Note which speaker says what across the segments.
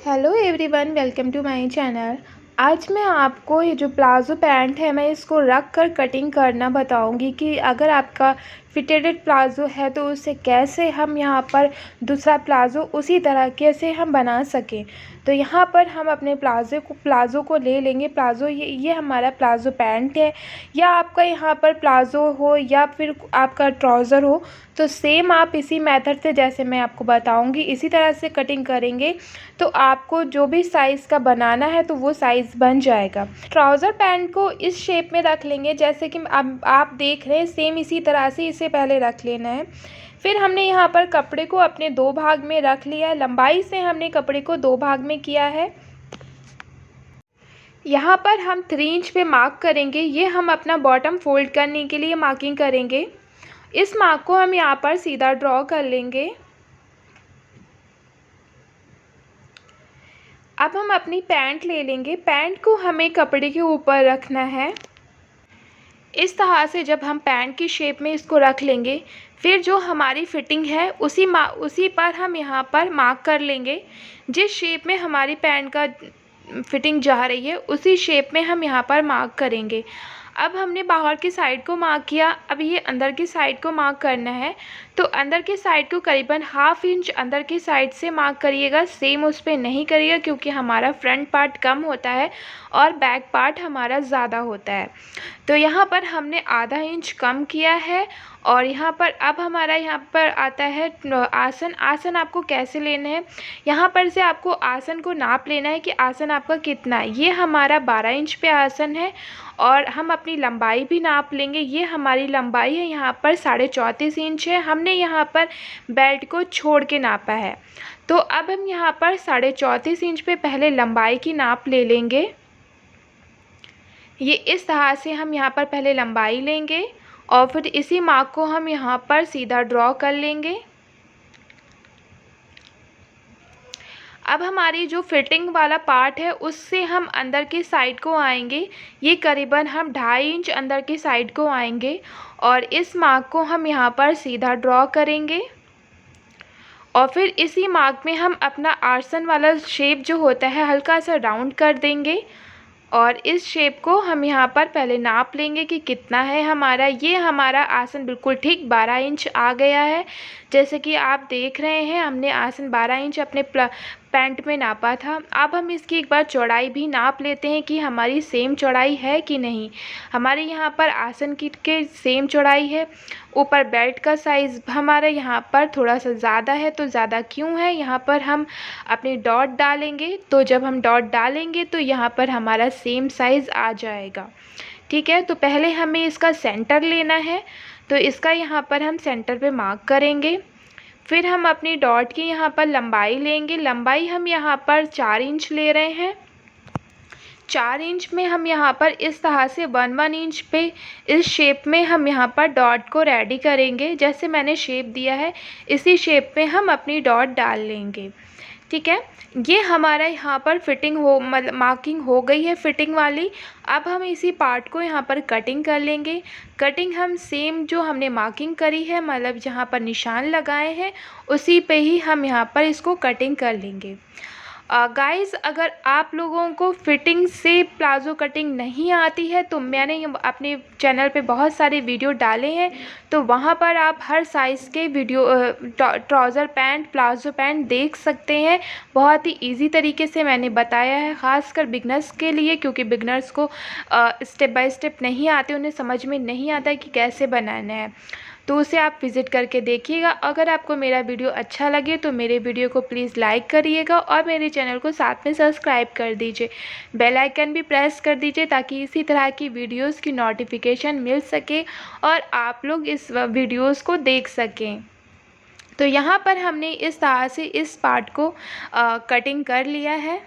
Speaker 1: Hello everyone, welcome to my channel. आज मैं आपको ये जो प्लाज़ो पैंट है मैं इसको रख कर कटिंग करना बताऊंगी कि अगर आपका फिटेड प्लाज़ो है तो उसे कैसे हम यहाँ पर दूसरा प्लाज़ो उसी तरह कैसे हम बना सकें। तो यहाँ पर हम अपने प्लाज़ो को ले लेंगे। प्लाज़ो ये हमारा प्लाज़ो पैंट है, या आपका यहाँ पर प्लाज़ो हो या फिर आपका ट्राउज़र हो, तो सेम आप इसी मेथड से जैसे मैं आपको बताऊंगी इसी तरह से कटिंग करेंगे तो आपको जो भी साइज़ का बनाना है तो वो साइज़ बन जाएगा। ट्राउज़र पैंट को इस शेप में रख लेंगे जैसे कि आप देख रहे हैं, सेम इसी तरह से इसे पहले रख लेना है। फिर हमने यहाँ पर कपड़े को अपने दो भाग में रख लिया है। लंबाई से हमने कपड़े को दो भाग में किया है। यहाँ पर हम 3 इंच पे मार्क करेंगे। ये हम अपना बॉटम फोल्ड करने के लिए मार्किंग करेंगे। इस मार्क को हम यहाँ पर सीधा ड्रॉ कर लेंगे। अब हम अपनी पैंट ले लेंगे। पैंट को हमें कपड़े के ऊपर रखना है। इस तरह से जब हम पैंट की शेप में इसको रख लेंगे, फिर जो हमारी फिटिंग है उसी पर हम यहाँ पर मार्क कर लेंगे। जिस शेप में हमारी पैंट का फिटिंग जा रही है उसी शेप में हम यहाँ पर मार्क करेंगे। अब हमने बाहर की साइड को मार्क किया, अब ये अंदर की साइड को मार्क करना है। तो अंदर की साइड को करीबन 1/2 इंच अंदर की साइड से मार्क करिएगा। सेम उस पर नहीं करिएगा क्योंकि हमारा फ्रंट पार्ट कम होता है और बैक पार्ट हमारा ज़्यादा होता है। तो यहाँ पर हमने आधा इंच कम किया है। और यहाँ पर अब हमारा यहाँ पर आता है आसन। आसन आपको कैसे लेना है, यहाँ पर से आपको आसन को नाप लेना है कि आसन आपका कितना है। ये हमारा 12 इंच पे आसन है और हम अपनी लंबाई भी नाप लेंगे। ये हमारी लंबाई है यहाँ पर 34.5 इंच है। हमने यहाँ पर बेल्ट को छोड़ के नापा है। तो अब हम यहाँ पर 34.5 इंच पे पहले लंबाई की नाप ले लेंगे। ये इस तरह से हम यहाँ पर पहले लंबाई लेंगे और फिर इसी मार्क को हम यहाँ पर सीधा ड्रॉ कर लेंगे। अब हमारी जो फिटिंग वाला पार्ट है उससे हम अंदर की साइड को आएंगे। ये करीबन हम 2.5 इंच अंदर की साइड को आएंगे और इस मार्क को हम यहाँ पर सीधा ड्रॉ करेंगे। और फिर इसी मार्क में हम अपना आसन वाला शेप जो होता है हल्का सा राउंड कर देंगे। और इस शेप को हम यहाँ पर पहले नाप लेंगे कि कितना है हमारा। ये हमारा आसन बिल्कुल ठीक 12 इंच आ गया है। जैसे कि आप देख रहे हैं, हमने आसन 12 इंच अपने पैंट में नापा था। अब हम इसकी एक बार चौड़ाई भी नाप लेते हैं कि हमारी सेम चौड़ाई है कि नहीं। हमारे यहाँ पर आसन की के सेम चौड़ाई है। ऊपर बेल्ट का साइज़ हमारा यहाँ पर थोड़ा सा ज़्यादा है। तो ज़्यादा क्यों है, यहाँ पर हम अपनी डॉट डालेंगे। तो जब हम डॉट डालेंगे तो यहाँ पर हमारा सेम साइज़ आ जाएगा। ठीक है, तो पहले हमें इसका सेंटर लेना है। तो इसका यहाँ पर हम सेंटर पे मार्क करेंगे। फिर हम अपनी डॉट की यहाँ पर लंबाई लेंगे। लंबाई हम यहाँ पर 4 इंच ले रहे हैं। 4 इंच में हम यहाँ पर इस तरह से 1 इंच पे इस शेप में हम यहाँ पर डॉट को रेडी करेंगे। जैसे मैंने शेप दिया है इसी शेप में हम अपनी डॉट डाल लेंगे। ठीक है, ये हमारा यहाँ पर फिटिंग हो मतलब मार्किंग हो गई है फिटिंग वाली। अब हम इसी पार्ट को यहाँ पर कटिंग कर लेंगे। कटिंग हम सेम जो हमने मार्किंग करी है मतलब जहाँ पर निशान लगाए हैं उसी पे ही हम यहाँ पर इसको कटिंग कर लेंगे। गाइस, अगर आप लोगों को फिटिंग से प्लाज़ो कटिंग नहीं आती है तो मैंने अपने चैनल पे बहुत सारे वीडियो डाले हैं। तो वहाँ पर आप हर साइज़ के video trouser pant palazzo pant देख सकते हैं। बहुत ही इजी तरीके से मैंने बताया है, ख़ासकर बिगनर्स के लिए, क्योंकि बिगनर्स को स्टेप बाय स्टेप नहीं आते, उन्हें समझ में नहीं आता है कि कैसे बनाना है। तो उसे आप विज़िट करके देखिएगा। अगर आपको मेरा वीडियो अच्छा लगे तो मेरे वीडियो को प्लीज़ लाइक करिएगा और मेरे चैनल को साथ में सब्सक्राइब कर दीजिए। बेल आइकन भी प्रेस कर दीजिए ताकि इसी तरह की वीडियोस की नोटिफिकेशन मिल सके और आप लोग इस वीडियोस को देख सकें। तो यहाँ पर हमने इस तरह से इस पार्ट को कटिंग कर लिया है।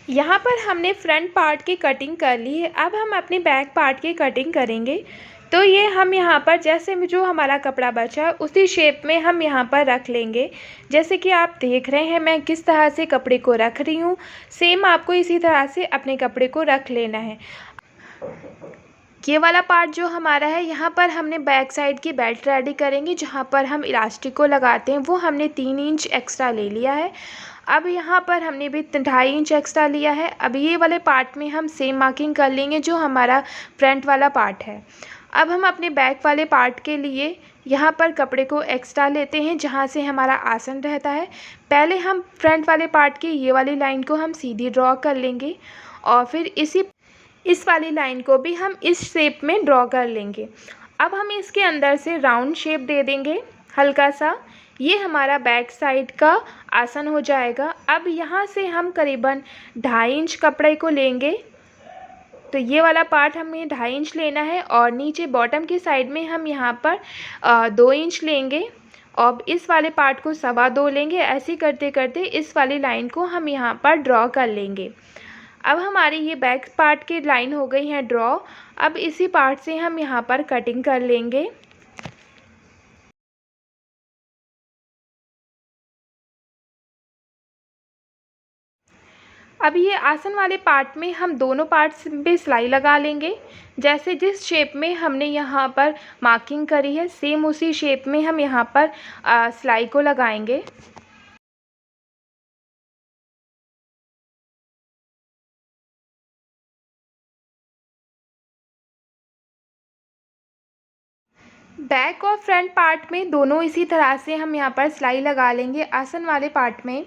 Speaker 1: यहाँ पर हमने फ्रंट पार्ट की कटिंग कर ली है। अब हम अपने बैक पार्ट की कटिंग करेंगे। तो ये हम यहाँ पर जैसे जो हमारा कपड़ा बचा है उसी शेप में हम यहाँ पर रख लेंगे। जैसे कि आप देख रहे हैं मैं किस तरह से कपड़े को रख रही हूँ, सेम आपको इसी तरह से अपने कपड़े को रख लेना है। ये वाला पार्ट जो हमारा है यहाँ पर हमने बैक साइड की बेल्ट रेडी करेंगे। जहाँ पर हम इलास्टिक को लगाते हैं वो हमने 3 इंच एक्स्ट्रा ले लिया है। अब यहाँ पर हमने भी 2.5 इंच एक्स्ट्रा लिया है। अब ये वाले पार्ट में हम सेम मार्किंग कर लेंगे जो हमारा फ्रंट वाला पार्ट है। अब हम अपने बैक वाले पार्ट के लिए यहाँ पर कपड़े को एक्स्ट्रा लेते हैं जहाँ से हमारा आसन रहता है। पहले हम फ्रंट वाले पार्ट की ये वाली लाइन को हम सीधी ड्रॉ कर लेंगे और फिर इस वाली लाइन को भी हम इस शेप में ड्रॉ कर लेंगे। अब हम इसके अंदर से राउंड शेप दे देंगे हल्का सा। ये हमारा बैक साइड का आसन हो जाएगा। अब यहाँ से हम करीबन 2.5 इंच कपड़े को लेंगे। तो ये वाला पार्ट हमें 2.5 इंच लेना है और नीचे बॉटम की साइड में हम यहाँ पर 2 इंच लेंगे और इस वाले पार्ट को 2.25 लेंगे। ऐसे करते करते इस वाली लाइन को हम यहाँ पर ड्रॉ कर लेंगे। अब हमारी ये बैक पार्ट की लाइन हो गई है ड्रॉ। अब इसी पार्ट से हम यहाँ पर कटिंग कर लेंगे। अब ये आसन वाले पार्ट में हम दोनों पार्ट्स पे सिलाई लगा लेंगे। जैसे जिस शेप में हमने यहाँ पर मार्किंग करी है सेम उसी शेप में हम यहाँ पर सिलाई को लगाएंगे। बैक और फ्रंट पार्ट में दोनों इसी तरह से हम यहाँ पर सिलाई लगा लेंगे। आसन वाले पार्ट में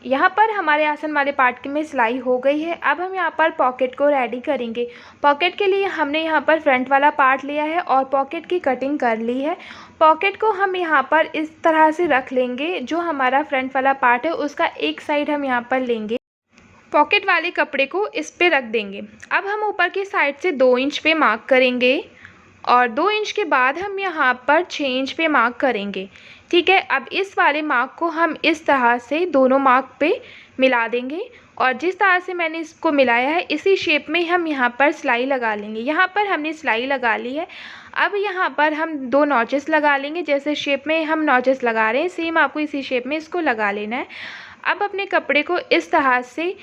Speaker 1: यहाँ पर हमारे आसन वाले पार्ट में सिलाई हो गई है। अब हम यहाँ पर पॉकेट को रेडी करेंगे। पॉकेट के लिए हमने यहाँ पर फ्रंट वाला पार्ट लिया है और पॉकेट की कटिंग कर ली है। पॉकेट को हम यहाँ पर इस तरह से रख लेंगे। जो हमारा फ्रंट वाला पार्ट है उसका एक साइड हम यहाँ पर लेंगे, पॉकेट वाले कपड़े को इस पे रख देंगे। अब हम ऊपर की साइड से 2 इंच पे मार्क करेंगे और 2 इंच के बाद हम यहाँ पर 6 इंच पे मार्क करेंगे। ठीक है, अब इस वाले मार्क को हम इस तरह से दोनों मार्क पे मिला देंगे और जिस तरह से मैंने इसको मिलाया है इसी शेप में हम यहाँ पर सिलाई लगा लेंगे। यहाँ पर हमने सिलाई लगा ली है। अब यहाँ पर हम 2 नॉचेस लगा लेंगे। जैसे शेप में हम नॉचेस लगा रहे हैं सेम आपको इसी शेप में इसको लगा लेना है। अब अपने कपड़े को इस तरह से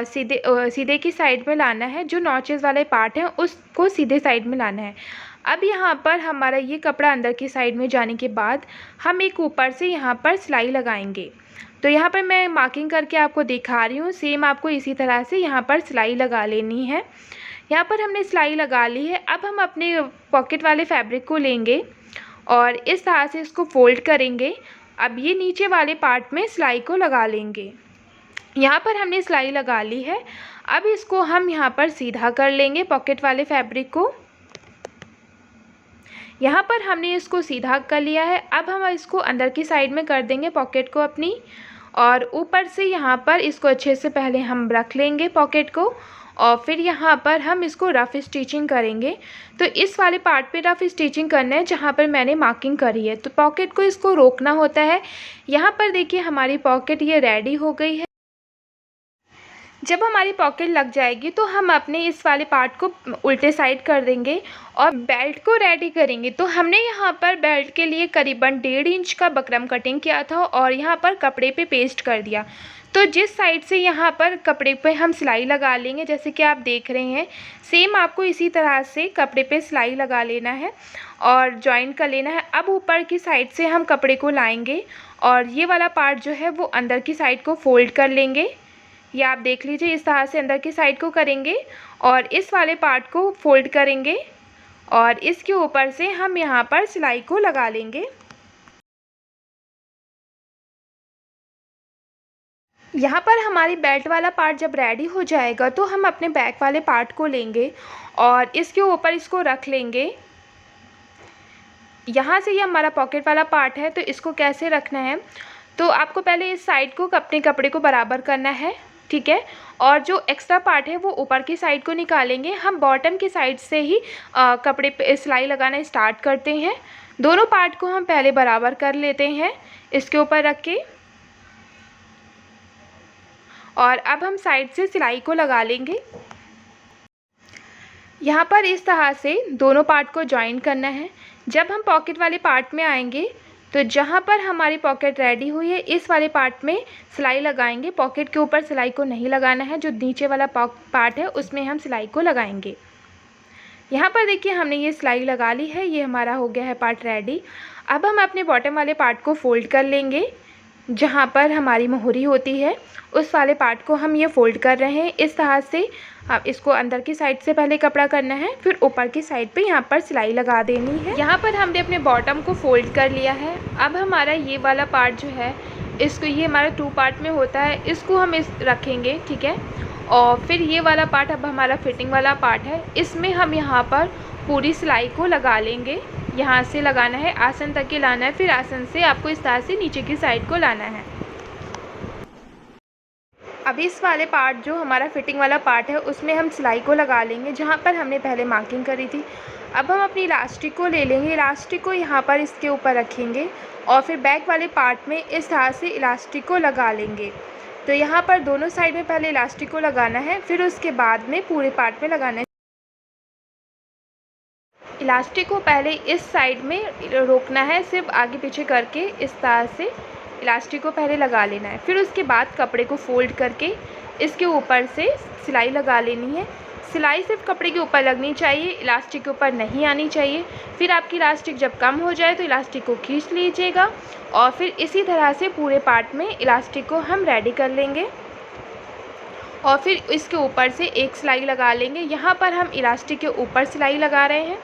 Speaker 1: सीधे की साइड में लाना है। जो नॉचेस वाले पार्ट हैं उसको सीधे साइड में लाना है। अब यहाँ पर हमारा ये कपड़ा अंदर की साइड में जाने के बाद हम एक ऊपर से यहाँ पर सिलाई लगाएंगे। तो यहाँ पर मैं मार्किंग करके आपको दिखा रही हूँ। सेम आपको इसी तरह से यहाँ पर सिलाई लगा लेनी है। यहाँ पर हमने सिलाई लगा ली है। अब हम अपने पॉकेट वाले फैब्रिक को लेंगे और इस तरह से इसको फोल्ड करेंगे। अब ये नीचे वाले पार्ट में सिलाई को लगा लेंगे। यहाँ पर हमने सिलाई लगा ली है। अब इसको हम यहाँ पर सीधा कर लेंगे पॉकेट वाले फैब्रिक को। यहाँ पर हमने इसको सीधा कर लिया है। अब हम इसको अंदर की साइड में कर देंगे पॉकेट को अपनी और ऊपर से यहाँ पर इसको अच्छे से पहले हम रख लेंगे पॉकेट को और फिर यहाँ पर हम इसको रफ़ स्टिचिंग करेंगे। तो इस वाले पार्ट पे रफ़ स्टिचिंग करना है जहाँ पर मैंने मार्किंग करी है। तो पॉकेट को इसको रोकना होता है। यहाँ पर देखिए हमारी पॉकेट ये रेडी हो गई है। जब हमारी पॉकेट लग जाएगी तो हम अपने इस वाले पार्ट को उल्टे साइड कर देंगे और बेल्ट को रेडी करेंगे। तो हमने यहाँ पर बेल्ट के लिए करीबन 1.5 इंच का बकरम कटिंग किया था और यहाँ पर कपड़े पे पेस्ट कर दिया। तो जिस साइड से यहाँ पर कपड़े पे हम सिलाई लगा लेंगे जैसे कि आप देख रहे हैं सेम आपको इसी तरह से कपड़े पे सिलाई लगा लेना है और जॉइन कर लेना है। अब ऊपर की साइड से हम कपड़े को लाएंगे और ये वाला पार्ट जो है वो अंदर की साइड को फोल्ड कर लेंगे। ये आप देख लीजिए इस तरह से अंदर की साइड को करेंगे और इस वाले पार्ट को फोल्ड करेंगे और इसके ऊपर से हम यहाँ पर सिलाई को लगा लेंगे। यहाँ पर हमारी बेल्ट वाला पार्ट जब रेडी हो जाएगा तो हम अपने बैक वाले पार्ट को लेंगे और इसके ऊपर इसको रख लेंगे। यहाँ से ये हमारा पॉकेट वाला पार्ट है तो इसको कैसे रखना है, तो आपको पहले इस साइड को अपने कपड़े को बराबर करना है। ठीक है, और जो एक्स्ट्रा पार्ट है वो ऊपर की साइड को निकालेंगे। हम बॉटम की साइड से ही कपड़े पे सिलाई लगाना स्टार्ट करते हैं। दोनों पार्ट को हम पहले बराबर कर लेते हैं इसके ऊपर रख के और अब हम साइड से सिलाई को लगा लेंगे। यहाँ पर इस तरह से दोनों पार्ट को जॉइन करना है। जब हम पॉकेट वाले पार्ट में आएंगे तो जहाँ पर हमारी पॉकेट रेडी हुई है इस वाले पार्ट में सिलाई लगाएंगे। पॉकेट के ऊपर सिलाई को नहीं लगाना है। जो नीचे वाला पार्ट है उसमें हम सिलाई को लगाएंगे। यहाँ पर देखिए हमने ये सिलाई लगा ली है। ये हमारा हो गया है पार्ट रेडी। अब हम अपने बॉटम वाले पार्ट को फोल्ड कर लेंगे। जहाँ पर हमारी मोहरी होती है उस वाले पार्ट को हम ये फ़ोल्ड कर रहे हैं इस तरह से। अब इसको अंदर की साइड से पहले कपड़ा करना है, फिर ऊपर की साइड पे यहाँ पर सिलाई लगा देनी है। यहाँ पर हमने अपने बॉटम को फ़ोल्ड कर लिया है। अब हमारा ये वाला पार्ट जो है, इसको ये हमारा 2 पार्ट में होता है, इसको हम इस रखेंगे, ठीक है। और फिर ये वाला पार्ट अब हमारा फिटिंग वाला पार्ट है, इसमें हम यहाँ पर पूरी सिलाई को लगा लेंगे। यहाँ से लगाना है, आसन तक के लाना है, फिर आसन से आपको इस तरह से नीचे की साइड को लाना है। अब इस वाले पार्ट जो हमारा फिटिंग वाला पार्ट है उसमें हम सिलाई को लगा लेंगे जहाँ पर हमने पहले मार्किंग करी थी। अब हम अपनी इलास्टिक को ले लेंगे, इलास्टिक को यहाँ पर इसके ऊपर रखेंगे और फिर बैक वाले पार्ट में इस तरह से इलास्टिक को लगा लेंगे। तो यहाँ पर दोनों साइड में पहले इलास्टिक को लगाना है, फिर उसके बाद में पूरे पार्ट में लगाना है। इलास्टिक को पहले इस साइड में रोकना है, सिर्फ आगे पीछे करके इस तरह से इलास्टिक को पहले लगा लेना है। फिर उसके बाद कपड़े को फ़ोल्ड करके इसके ऊपर से सिलाई लगा लेनी है। सिलाई सिर्फ कपड़े के ऊपर लगनी चाहिए, इलास्टिक के ऊपर नहीं आनी चाहिए। फिर आपकी इलास्टिक जब कम हो जाए तो इलास्टिक को खींच लीजिएगा और फिर इसी तरह से पूरे पार्ट में इलास्टिक को हम रेडी कर लेंगे और फिर इसके ऊपर से एक सिलाई लगा लेंगे। यहाँ पर हम इलास्टिक के ऊपर सिलाई लगा रहे हैं।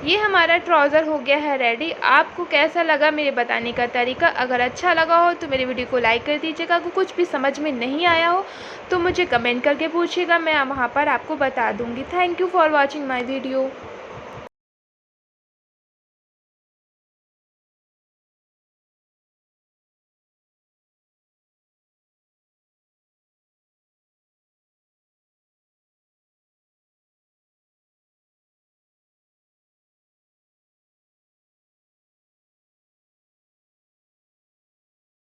Speaker 1: ये हमारा ट्राउज़र हो गया है रेडी। आपको कैसा लगा मेरे बताने का तरीका? अगर अच्छा लगा हो तो मेरे वीडियो को लाइक कर दीजिएगा। अगर कुछ भी समझ में नहीं आया हो तो मुझे कमेंट करके पूछिएगा, मैं वहाँ पर आपको बता दूँगी। Thank you for watching my video.